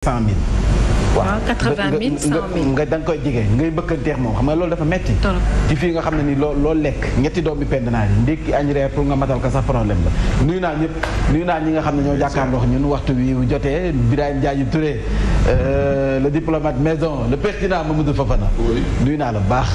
100 000. waaw 80 000 100 000 nga da nga koy jege ngay bëkkanteex moom xam nga loolu dafa metti ci fii nga xam ne ni loo lekk ñetti doom bi pend naa yi ndékki añ reer pour nga matal ko sax problème la nuyu naa ñëpp nuyu naa ñi nga xam ne ñoo jàkkaarloo ñun waxtu wi jotee Birahim Ndiaye Touré le diplomate maison le pertinent Mamadou Fofana nuyu naa la bu baax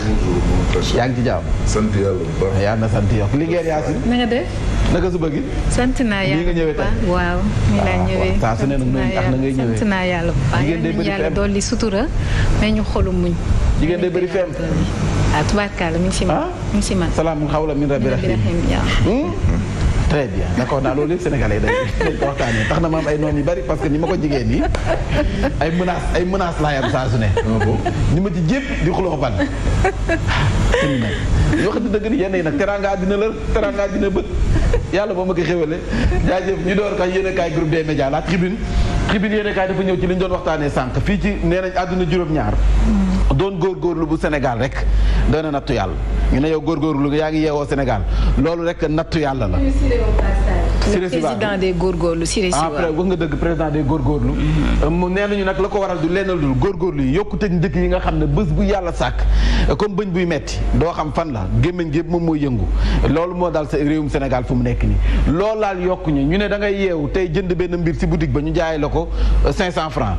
yaa ngi ci jàmm sant yàlla bu baax yaa na sant yokk Linguère Yacine na nga def naka suba gi sant naa yàlla nga ñëwee tey waaw nii laa ñëwee saa su ne nag nuyu tax na ngay ñëwee sant naa yàlla bu baax yàlla dolli sutura mais ñu xolu muñ jigéen day bëri feem tubaarkalla mi ngi si man mi ngi si man salaamun xawlan min rabbi rahim très bien d'accord naa loolu yëpp sénégalais dañ ko waxtaanee tax na ma am ay noon yu bari parce que ni ma ko jigéen nii ay menaces laay am saa su ne ni ma ci jépp di xuloo ban yoo xam ne dëgg ni yenn yi nag teraanga àddina la teraanga àddina bët yàlla boo ma ko xéwale jaajëf ñu door kay yéen a kaay groupe des médias la tribune yéen a kaay dafa ñëw ci li ñu doon waxtaanee sànq fii ci nee nañ àdduna juróom-ñaar doon góorgóorlu bu Sénégal rek doona nattu yàlla ñu ne yow góorgóorlu nga yaa ngi yeewoo Sénégal loolu rek nattu yàlla la président des góorgóorlu Siré Siwa après wax nga dëgg président des góorgóorlu mu nee nañu nag la ko waral du lennal dul góorgóorlu yi yokkute njëkk yi nga xam ne bés bu yàlla sàkk comme bëñ buy metti doo xam fan la gémmiñ gi yëpp moom mooy yëngu loolu moo daal sa réewum Sénégal fu mu nekk nii loolu laal yokku ñu ne da ngay yeewu tey jënd benn mbir si boutique ba ñu jaay la ko 500 francs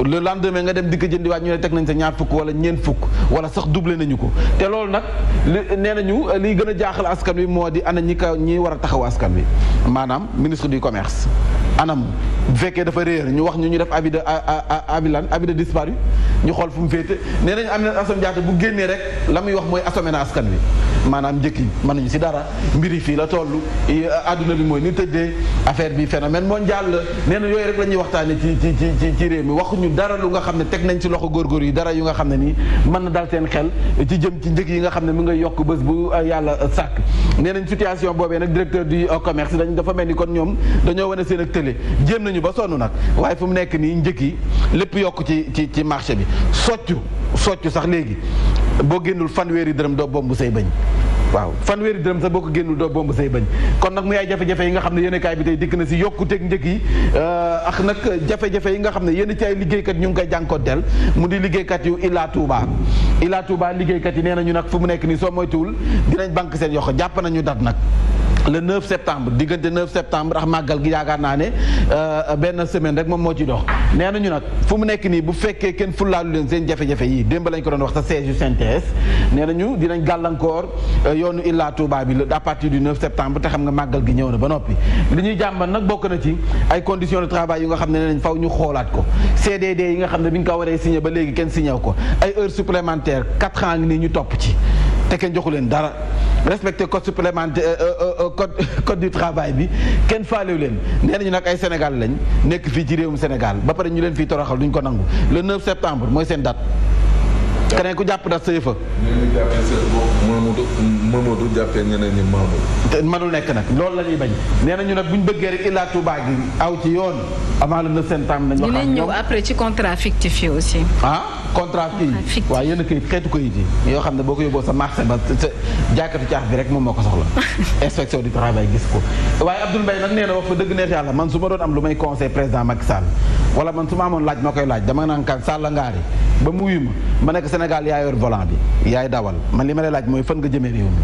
le lendemain nga dem di ko jëndiwaat ñu ne teg nañ sa ñaar fukk wala ñeent fukk wala sax doublé nañu ko te loolu nag nee nañu liy gën a jaaxal askan wi moo di ana ñi war a taxaw askan wi maanaam ministre du commerce anam bu fekkee dafa réer ñu wax ñu def avis de disparu ñu xool fu mu féete nee nañu am na Assome Diatta bu génnee rek la muy wax mooy assommé na askan wi maanaam njëkk yi mën nañu si dara mbiri fii la toll adduna bi mooy ni tëddee affaire bi phénomène mondial la nee na yooyu rek la ñuy waxtaane ci réew mi waxuñu dara lu nga xam ne teg nañ ci loxo góorgóor yi dara yu nga xam ne nii mën na dal seen xel ci jëm ci njëg yi nga xam ne mu ngay yokk bés bu yàlla sàkk nee nañ situation boobee nag directeur du commerce dafa mel ni kon ñoom dañoo wane seen ak télé jéem nañu ba sonn nag waaye fu mu nekk nii njëg yi lépp yokk ci marché bi soccu sax léegi boo génnul fanweeri dërëm doo bomb say bañ waaw fanweeri dërëm sax boo ko génnul doo bomb say bañ kon nag mu yaay jafe-jafe yi nga xam ne yéen kaay bi tey dikk na si yokkuteeg njëg yi ak nag jafe-jafe yi nga xam ne yéen ci ay liggéeykat ñu ngi koy jànkoonteel mu di liggéeykat yu Ila Touba liggéeykat yi nee nañu nag fu mu nekk nii soo moytuwul dinañ banque seen yoxo jàpp nañu dat nag le 9 septembre diggante 9 septembre ak màggal gi yaakaar naa ne benn semaine rek moom moo ci dox nee nañu nag fu mu nekk nii bu fekkee kenn fulaalu leen seen jafe-jafe yi démb lañ ko doon wax sa siège yu CNTS nee nañu dinañ gàllankoor yoonu Ila Touba bi à partir du 9 septembre te xam nga màggal gi ñëw na ba noppi li ñuy jàmbat nag bokk na ci ay conditions de travail yu nga xam ne nee nañ faw ñu xoolaat ko CDD yi nga xam ne bi ñu ko waree signé ba léegi kenn signé ko ay heures supplémentaires 4 ans ngi nii ñu topp ci te kenn joxu leen dara respecté code supplémentaire code du travail bi kenn faalewu leen nee nañu nag ay Sénégal lañ nekk fii ci réewum Sénégal ba pare ñu leen fii toroxal duñ ko nangu le 9 septembre mooy seen date. keneen ku jàpp dat sa yëfa. Mamadou jàppee ñeneen ñi Mamadou. te mënul nekk nag loolu la ñuy bañ nee nañu nag bu ñu bëggee rek Ila Touba gi aw ci yoon avant le 9 septembre nañ wax ak ñoom ñëw après ci contrat fictif yi aussi. contrat kii waaw yenn këyit xeetu këyit yi yoo xam ne boo ko yóbboo sa marché ba sa jaaykatu caax bi rek moom moo ko soxla inspection du travail gis ko waaye Abdoul Mbaye nag nee na wax fa dëgg neex yàlla man su ma doon am lu may conseil président Macky Sall wala man su ma amoon laaj ma koy laaj dama naan kan Sall ngaari ba mu wuyu ma nekk Sénégal yaa yor volant bi yaay dawal man li ma lay laaj mooy fan nga jëmee réew mi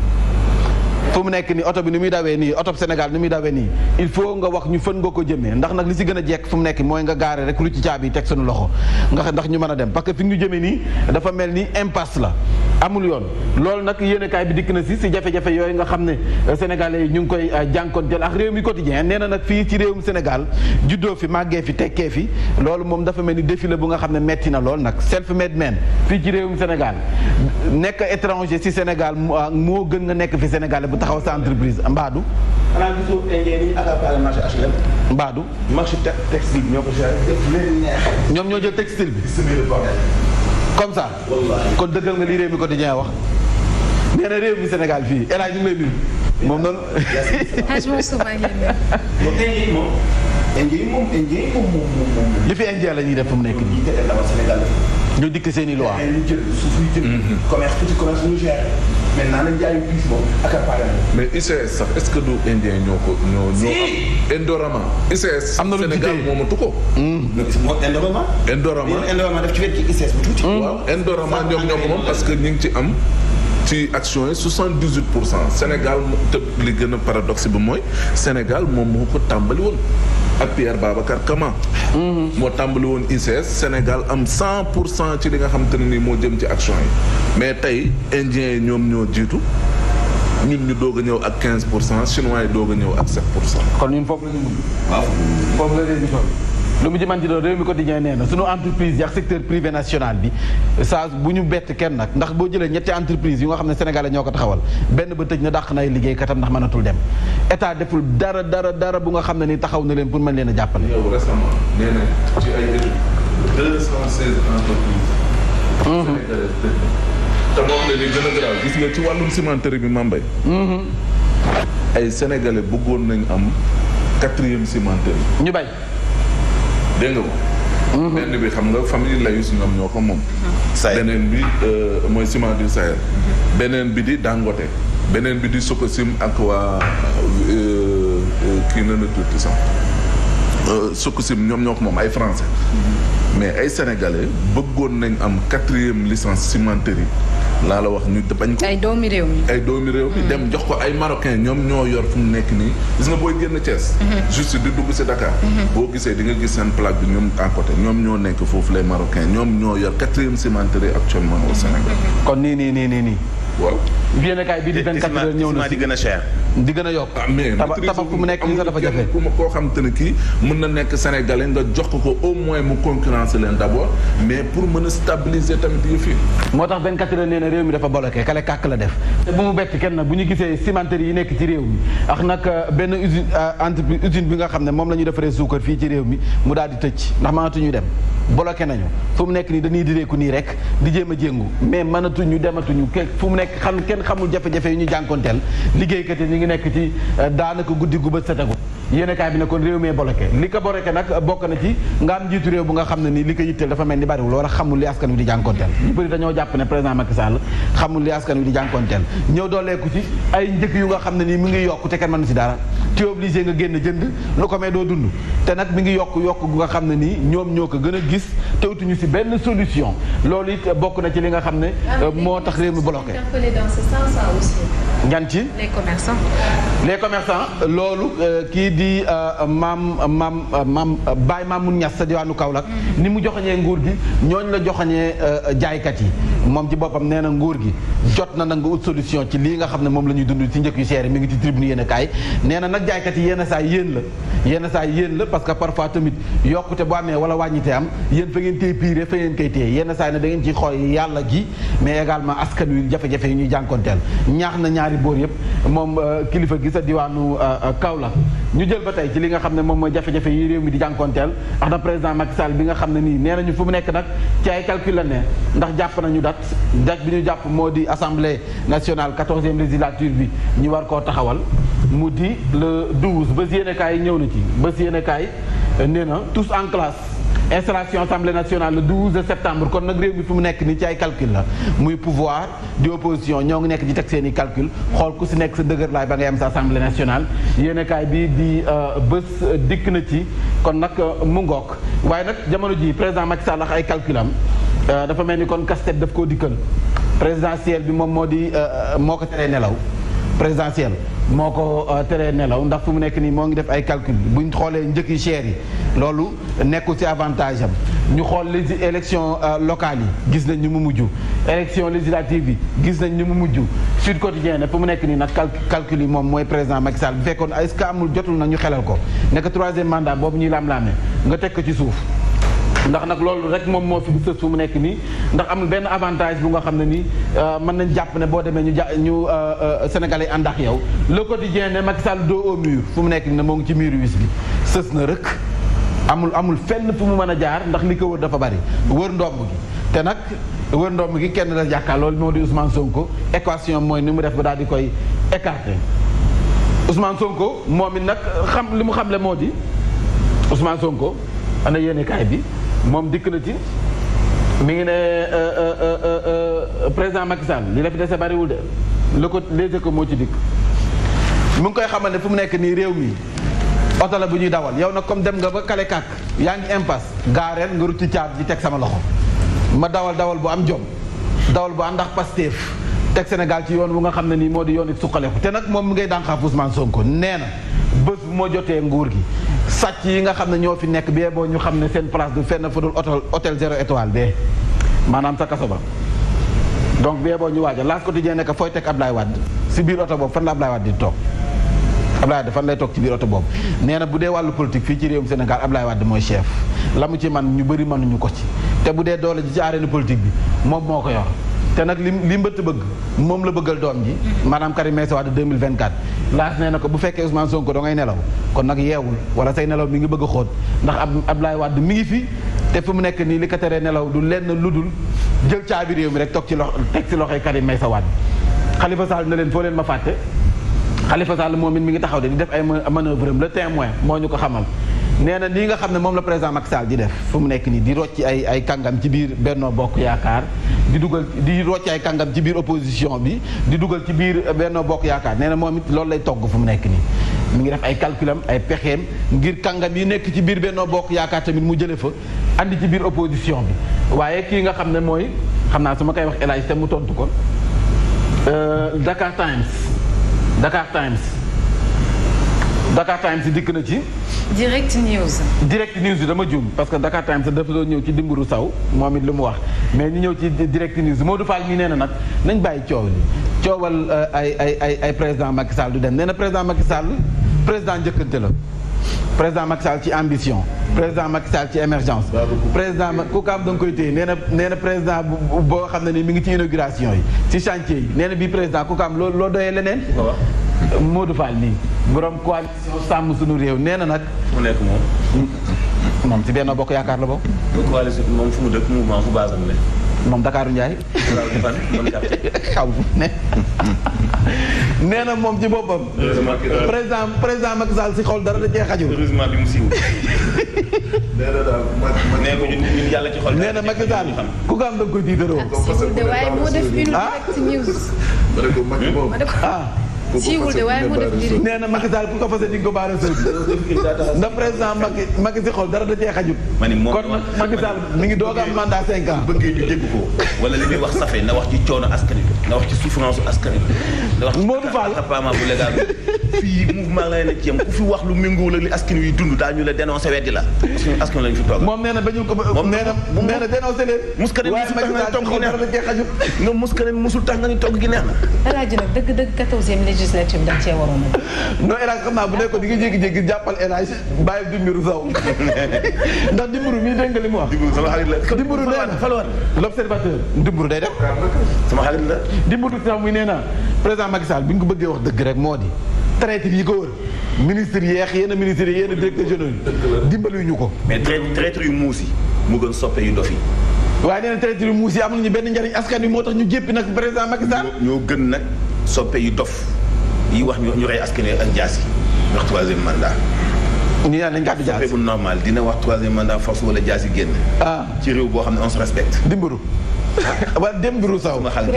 fu mu nekk nii oto bi ni muy dawee nii oto Sénégal ni muy dawee nii il faut nga wax ñu fan nga ko jëmee ndax nag li si gën a jekk fu mu nekk mooy nga gaare rek lu ci caabi teg suñu loxo ndax ñu mën a dem parce que fi ñu jëmee nii dafa mel ni impasse la amul yoon loolu nag yéenekaay bi dikk na si jafe-jafe yooyu nga xam ne sénégalais yi ñu ngi koy jànkonteel ak réew mi quotidien nee na nag fii ci réewum Sénégal juddoo fi màggee fi tekkee fi loolu moom dafa mel ni défi la bu nga xam ne metti na lool nag self-made man fii ci réewum Sénégal nekk étranger si Sénégal moo gën nga nekk fi Sénégalais bu taxaw sa entreprise mbaadu xanaa gisoo indien yi accaparé marché HLM. mbaadu marché textile bi ñoo ko géré. ñoom ñoo jël textile bi comme ça kon dëggal nga li réew mi quotidien wax nee na réew mi Sénégal fii El Hadj ñu ngi lay nuyu moom noonu. li fi indien la ñuy def fu mu nekk nii. ñu dikk seen i loi. ñu jël suuf ñu jël. commerce petit commerce ñu géré. maintenant nañ jaayu piis moom accaparé na. mais ICS sax est-ce que du indien ñoo am Indorama ICS. am na lu Sénégal moomatu ko. Indorama daf ci wet ci ICS bu tuuti. waaw Indorama ñoom ñoo ko moom parce que ñu ngi ci am ci action yi 78%. Sénégal te li gën a paradoxe bi mooy Sénégal moom moo ko tàmbali woon ak Pierre Babacar Kama. moo tàmbali woon ICS Sénégal am 100% ci li nga xamante ne nii moo jëm ci action yi mais tey indiens yi ñoom ñoo jiitu ñun ñu doog a ñëw ak 15% chinois yi doog a ñëw ak 7%. kon ñun foofu la ñu mën. waaw foofu la réew mi toll. lu mu ci man ci doon réew mi quotidien nee na sunu entreprise yi ak secteur privé national bi saa bu ñu bett kenn nag ndax boo jëlee ñetti entreprise yu nga xam ne sénégalais ñoo ko taxawal benn ba tëj na dàq na ay liggéeykatam ndax mënatul dem état deful dara bu nga xam ne ni taxaw na leen pour mën leen a jàppale. yow récemment nee na ci ay études 216 entreprises. sénégalaises te moo xam ne li gën a garaaw gis nga ci wàllum cimenterie bi Mambay. ay sénégalais bëggoon nañ am 4e cimenterie. ñu bay. dégg nga ko. benn bi xam nga famille Layus ñoom ñoo ko moom. beneen bi mooy ciment du Sahel. beneen bi di Dangote. beneen bi di Sococim ak waa kii na la tuuti sax Sococim ñoom ñoo ko moom ay français. mais ay sénégalais bëggoon nañ am 4e licence cimenterie laa la wax ñu bañ ko. ay doomi réew mi. ay doomi réew mi dem jox ko ay marocain ñoom ñoo yor fu mu nekk nii gis nga booy génn Thiès. juste di dugg si Dakar. boo gisee di nga gis seen plaque bi ñoom à côté ñoom ñoo nekk foofu les marocains ñoom ñoo yor 4e cimenterie actuellement au Sénégal. kon nii. waaw. yéenekaay bi di 24 heures ñëw na di gën a cher. di gën a yokk. mais tabax fu mu nekk nii sax dafa jafe. koo xam te ne kii mën na nekk sénégalais nga jox ko au moins mu concurrencer leen d'abord mais pour mën a stabiliser tamit yëf yi. moo tax 24 heures nee na réew mi dafa bloqué kale kàkk la def te bu mu bett kenn nag bu ñu gisee cimenterie yi nekk ci réew mi ak nag benn usine bi nga xam ne moom la ñuy defaree suukar fii ci réew mi mu daal di tëj ndax mënatuñu dem bloqué nañu fu mu nekk nii dañuy direeku nii rek di jéem a jéngu mais mënatuñu dematuñu fu mu nekk kenn xamul jafe-jafe yi ñu jànkonteel liggéeykat yi ñu ngi nekk ci daanaka guddi gu bët setagu yéenekaay bi ne kon réew mi bloqué li ko bloqué nag bokk na ci nga am njiitu réew bu nga xam ne nii li ko yitteel dafa mel ni bariwul war a xamul li askan wi di jànkonteel ñu bëri dañoo jàpp ne président Macky Sall xamul li askan wi di jànkonteel ñëw dooleeku ci ay njëkk yu nga xam ne nii mu ngi yokk te kenn mënu si dara tu es obligé nga génn jënd lu ko may doo dund te nag mi ngi yokk gu nga xam ne nii ñoom ñoo ko gën a gis te wutuñu si benn solution loolu it bokk na ci li nga xam ne moo tax réew mi bloqué. ñan ci les commerçants loolu kii di Baye Mamoun Niass sa diwaanu Kaolack ni mu joxañee nguur gi ñooñu la joxañee jaaykat yi moom ci boppam nee na nguur gi jot na nag nga ut solution ci lii nga xam ne moom la ñuy dund ci njëkk yu seer mi ngi ci tribune yéen a kaay nee na nag jaaykat yi yenn saa yéen la parce que parfois tamit yokkute bu amee wala wàññite am yéen fa ngeen téye piire fa ngeen koy téye yenn saa yi ne da ngeen ciy xool yàlla gi mais également askan wi jafe-jafe yi ñuy jànkonteel ñaax na ñaari boor yëpp moom kilifa gi sa diwaanu Kaolack ñu jël ba tey ci li nga xam ne moom mooy jafe-jafe yi réew mi di jànkonteel ndax na président Macky Sall bi nga xam ne nii nee nañu fu mu nekk nag ci ay calcul la ne ndax jàpp nañu date bi ñu jàpp moo di assemblée nationale 14e législature bi ñu war koo taxawal mu di le 12 bés yéenekaay yi ñëw na ci bés yéenekaay nee na tous en classe installation assemblée nationale le 12 septembre kon nag réew mi fi mu nekk nii ci ay calcul la muy pouvoir di opposition ñoo ngi nekk di teg seen i calcul xool ku si nekk sa dëgër laay ba ngay am sa assemblée nationale yéenekaay bi di bés dikk na ci kon nag mu ngook waaye nag jamono ji président Macky Sall ak ay calculam dafa mel ni kon casse-tête daf koo dikkal présidentielle bi moom moo ko teree nelaw présidentielle moo ko teree nelaw ndax fu mu nekk nii moo ngi def ay calcul buñ xoolee njëkk yi cher yi loolu nekkul ci avantage am ñu xool les élections locales yi gis nañ ñu mu mujj élection législative yi gis nañ ñu mu mujj Sud Quotidien ne fu mu nekk nii nag calcul yi moom mooy président Macky Sall bu fekkoon est-ce que amul jotul na ñu xelal ko nekk 3e mandat boobu ñuy laam-laamee nga teg ko ci suuf ndax nag loolu rek moom moo fi sës fu mu nekk nii ndax amul benn avantage bu nga xam ne nii mën nañ jàpp ne boo demee ñu sénégalais ànd ak yow le quotidien ne Macky Sall dos au mur fu mu nekk nii ne moo ngi ci mur wis bi sës na rëkk amul fenn fu mu mën a jaar ndax li ko wër dafa bari wër ndomb gi te nag wër ndomb gi kenn la jàkkaar loolu moo di Ousmane Sonko équation mooy ni mu def ba daal di koy écarter Ousmane Sonko moom it nag li mu xamle moo di Ousmane Sonko ana yéenekaay bi moom dikk na ci mi ngi ne président Macky Sall li la fi dese bariwul de Les Échos moo ci dikk mu ngi koy xamal ne fu mu nekk nii réew mi oto la bu ñuy dawal yow nag comme dem nga ba kale kàkk yaa ngi impasse gaareel nga rutti caab ji teg sama loxo ma dawal bu am jom dawal bu ànd ak Pastef teg Sénégal ci yoon bu nga xam ne nii moo di yoon it suqaleku te nag moom mi ngay dànqaaf Ousmane Sonko nee na bés bu moo jotee nguur gi sàcc yi nga xam ne ñoo fi nekk bee boo ñu xam ne seen place du fenn fa dul hôtel 0 étoile bee maanaam sa kaso ba donc bee boo ñu waaja L'As Quotidien nekk fooy teg Ablaye Wade si biir oto boobu fan la Ablaye Wade di toog Ablaye Wade fan lay toog ci biir oto boobu nee na bu dee wàllu politique fii ci réewum Sénégal Ablaye Wade mooy chef la mu ci man ñu bëri mënuñu ko ci te bu dee doole ji ci arène politique bi moom moo ko yor te nag li mbëtt bëgg moom la bëggal doom ji maanaam Karim Meïssa Wade 2024 L'As nee na ko bu fekkee Ousmane Sonko da ngay nelaw kon nag yeewul wala say nelaw mi ngi bëgg a xóot ndax Ablaye Wade mi ngi fi te fu mu nekk nii li ko teree nelaw du lenn lu dul jël caabi réew mi rek toog ci teg ci loxoy Karim Meïssa Wade Khalifa Sall na leen foo leen ma fàtte Khalifa Sall moom it mi ngi taxaw de di def ay manœuvre am Le Témoin moo ñu ko xamal nee na lii nga xam ne moom la président Macky Sall di def fu mu nekk nii di rocci ay kàngam ci biir Benno Bokk Yaakaar di rocci ay kàngam ci biir opposition bi di dugal ci biir Benno Bokk Yaakaar nee na moom it loolu lay togg fu mu nekk nii mi ngi def ay calculam ay pexeem ngir kàngam yi nekk ci biir Benno Bokk Yaakaar tamit mu jële fa andi ci biir opposition bi waaye kii nga xam ne mooy xam naa su ma koy wax El Hadj te mu tontu ko Dakar Times dikk na ci. Direct News bi dama juum parce que Dakar Times dafa doon ñëw ci Dimbourou Sow moom it lu mu wax mais ñu ñëw ci Direct News Modou Fall mi nee na nag nañ bàyyi coow li coowal ay président Macky Sall du dem nee na président Macky Sall président njëkkante la. président Macky Sall ci ambition président Macky Sall ci émergence président ku kaam da nga koy téye nee na président boo xam ne ni mi ngi ci inauguration yi ci chantier yi nee na bii président ku kaam loo doyee leneen Modou Fall nii borom coalition sàmm suñu réew nee na nag mu nekk moom ci Benno Bokk Yaakaar la bokk coalition moom fu mu dëkk mouvement fu basam ne moom Dakaaru Ndiaye xaw ne nee na moom ci boppam président Macky Sall si xol dara da cee xajul heureusement bi mu siiw nee ko ñun yàlla ci xol nee na Macky Sall ku ko am da nga koy tiitaroo siiwul de waaye moo def une Direct News siiwul de waaye moo def direct nee na Macky Sall ku ko fase di nga ko baara sëy ndax président Macky si xol dara da cee xajut kon nag Macky Sall mi ngi doog am mandat 5 ans bëggee ñu dégg ko wala li muy wax safe na wax ci coono askan wi na wax ci souffrance askan wi na wax ci Modou Fall apparemment bu légal fii mouvement la nekk ci yam ku fi wax lu méngoowul ak li askan wi dund daañu la dénoncé weddi la askan lañu fi toog moom nee na ba ñu ko nee na dénoncé leen muskane musul tax nga ni togg gi neex na nga muskane musul tax nga ni togg gi neex na alaaji nag dëgg 14e législature dañ cee waroon a non El Hadj xam naa bu nekkoon di nga jékki-jékki jàppal El Hadj bàyyi Dimbourou Sow ndax Dimbourou mii dégg nga li mu wax sama xarit la Dimbourou nee na l'observateur Dimbourou day def sama xarit la Dimbourou sax muy nee na président Macky Sall bi ñu ko bëggee wax dëgg rek moo di traité yi ko wër ministre yeex yenn ministres yi yenn directeurs généraux yi dimbali ñu ko mais traité yu muus yi mu gën soppe yu dof yi waaye nee na traité yu muus yi amul ñu benn njariñ askan wi moo tax ñu jéppi nag président Macky Sall ñoo gën nag soppe yu dof yi wax ñu rey askan wi ak jaas yi wax troisième mandat ñu naan nañ gàddu jaas soppe bu normal dina wax troisième mandat force wala jaas yi génn ci réew boo xam ne on se respecte Dimbourou wala Dimbourou Sow sama xarit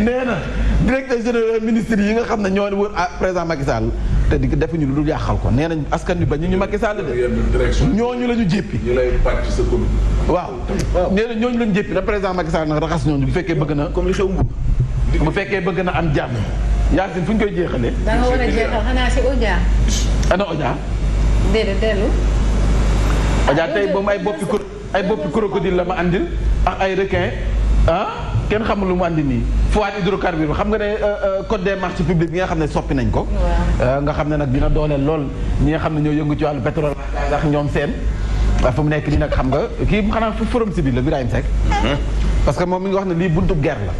nee na directeur général ministre yi nga xam ne ñoo wër président Macky Sall te di defuñu lu dul yàqal ko nee nañ askan wi ba ñu Macky Sall de ñooñu la ñu jéppi ñu lay pàcc sa commune waaw nee na ñooñu la ñu jéppi da président Macky Sall nag raxas ñooñu bu fekkee bëgg na comme li xew Mbour bu fekkee bëgg na am jàmm Yacine fu ñu koy jeexalee da nga war a jeexal xanaa si Odia ana Odia déedéet dellu Odia tey boobu ay boppi crocodile la ma andil ak ay requin kenn xamul lu mu andi nii foire hydrocarbure xam nga ne code des marchés publics bi nga xam ne soppi nañ ko nga xam ne nag dina dooleel lool ñi nga xam ne ñoo yëngu ci wàllu pétrole ak ñoom seen fu mu nekk nii nag xam nga kii xanaa forum civil la Birahim Seck parce que moom mi ngi wax ne lii buntub guerre la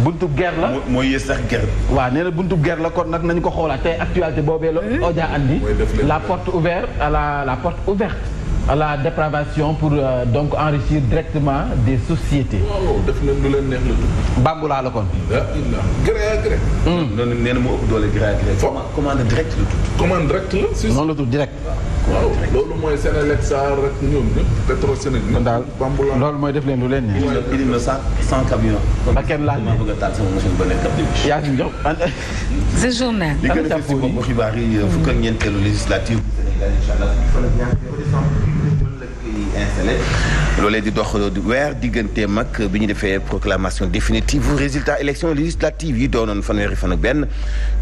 buntub guerre la mooy yées sax guerre waaw nee na buntub guerre la kon nag nañu ko xoolaat tey actualité boobee la Odia andi la porte ouverte à la porte ouverte à la dépravation pour donc enrichir directement des sociétés. waaw def leen lu leen neex la tudd. Bamboula la kon. gré à gré. noonu nee na mu ëpp doole gré à gré. commande direct la tudd. commande direct la. noonu la tudd direct. waaw loolu mooy Sénélec Sar rek ñoom ñëpp Petrosenec ñëpp. daal loolu mooy def leen lu leen neex. indi na 100 camions. ba kenn laal maa bëgg a taal sama machine ba nekk ab début. yaa ngi jox. ce journal. li gën a fës ci bopp xibaar yi fukk ak ñeenteelu législative Sénégal incha allah installé loolee di dox weer digganteem ak bi ñu defee proclamation définitive résultat élection législative yi doonoon fanweeri fan ak benn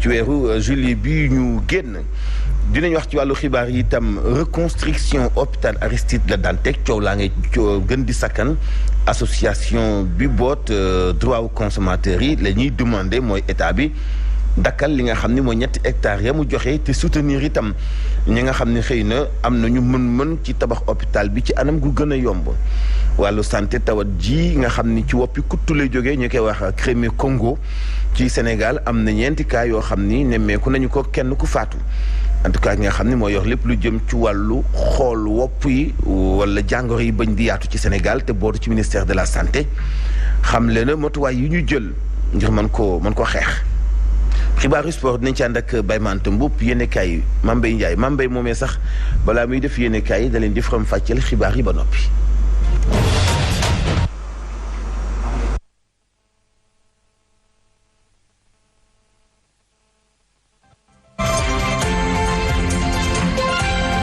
ci weeru juillet bi ñu génn. dinañ wax ci wàllu xibaar yi itam reconstruction hôpital Aristide Le Dantec coow laa ngay gën di sakkan association bi boot droit aux consommateurs yi la ñuy demander mooy état bi dakkal li nga xam ni mooy 7 hectares ya mu joxe te soutenir itam ñi nga xam ne xëy na am nañu mën-mën ci tabax hôpital bi ci anam gu gën a yomb. wàllu santé tawat ji nga xam ni ci woppi kuttu lay jógee ñu koy wax Crimée Congo ci Sénégal am na 4 cas yoo xam ni nemmeeku nañu ko kenn ku faatu. en tout cas nga xam ni moo yor lépp lu jëm ci wàllu xool wopp yi wala jàngoro yi bañ di yaatu ci Sénégal te bootu ci ministère de la santé xam le na matuwaay yi ñu jël ngir mën koo xeex. xibaaru sport dinañ ci ànd ak Baye Mante Mboup yéenekaay yi Mame Mbaye Ndiaye Mame Mbaye moomee sax balaa muy def yéenekaay yi da leen di faram fàcceel xibaar yi ba noppi.